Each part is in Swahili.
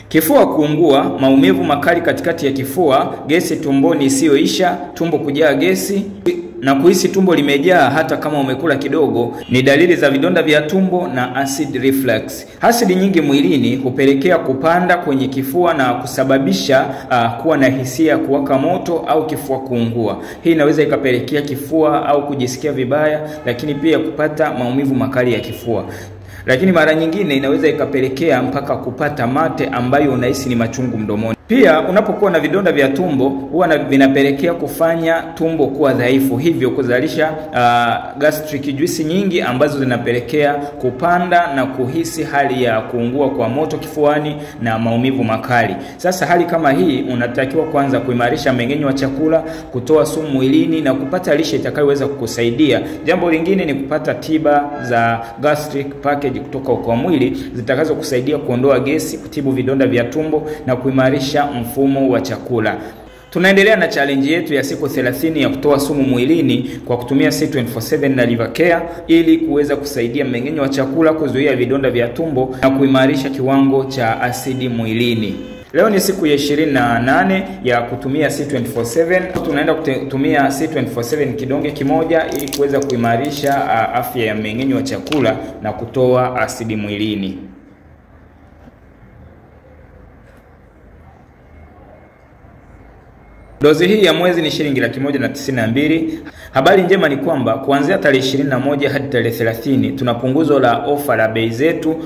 Kifua kuungua, maumivu makali katikati ya kifua, gesi tumboni isiyoisha, tumbo kujaa gesi na kuhisi tumbo limejaa hata kama umekula kidogo ni dalili za vidonda vya tumbo na acid reflux. Asidi nyingi mwilini hupelekea kupanda kwenye kifua na kusababisha kuwa na hisia ya kuwaka moto au kifua kuungua. Hii inaweza ikapelekea kifua au kujisikia vibaya, lakini pia kupata maumivu makali ya kifua. Lakini mara nyingine inaweza ikapelekea mpaka kupata mate ambayo unahisi ni machungu mdomoni. Pia unapokuwa na vidonda vya tumbo huwa vinapelekea kufanya tumbo kuwa dhaifu, hivyo kuzalisha gastric juice nyingi ambazo zinapelekea kupanda na kuhisi hali ya kuungua kwa moto kifuani na maumivu makali. Sasa hali kama hii unatakiwa kwanza kuimarisha mmeng'enyo wa chakula, kutoa sumu mwilini na kupata lishe itakayoweza kukusaidia. Jambo lingine ni kupata tiba za gastric package kutoka kwa mwili zitakazo kusaidia kuondoa gesi, kutibu vidonda vya tumbo na kuimarisha mfumo wa chakula. Tunaendelea na challenge yetu ya siku 30 ya kutoa sumu mwilini kwa kutumia C24/7 na Liver Care ili kuweza kusaidia mmeng'enyo wa chakula, kuzuia vidonda vya tumbo na kuimarisha kiwango cha asidi mwilini. Leo ni siku ya 28 ya kutumia C24/7. Tunaenda kutumia C24/7 kidonge kimoja ili kuweza kuimarisha afya ya mmeng'enyo wa chakula na kutoa asidi mwilini. Dozi hii ya mwezi ni shilingi 192. Habari njema ni kwamba kuanzia tarehe 21 hadi tarehe 30 tuna punguzo la ofa la bei zetu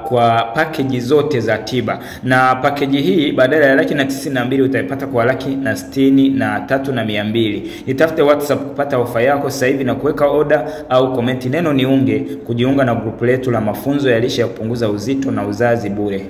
kwa package zote za tiba. Na package hii badala ya 192 utaipata kwa 163,200. Itafute WhatsApp kupata ofa yako sasa hivi na kuweka order au comment neno niunge kujiunga na grupu letu la mafunzo ya lishe ya kupunguza uzito na uzazi bure.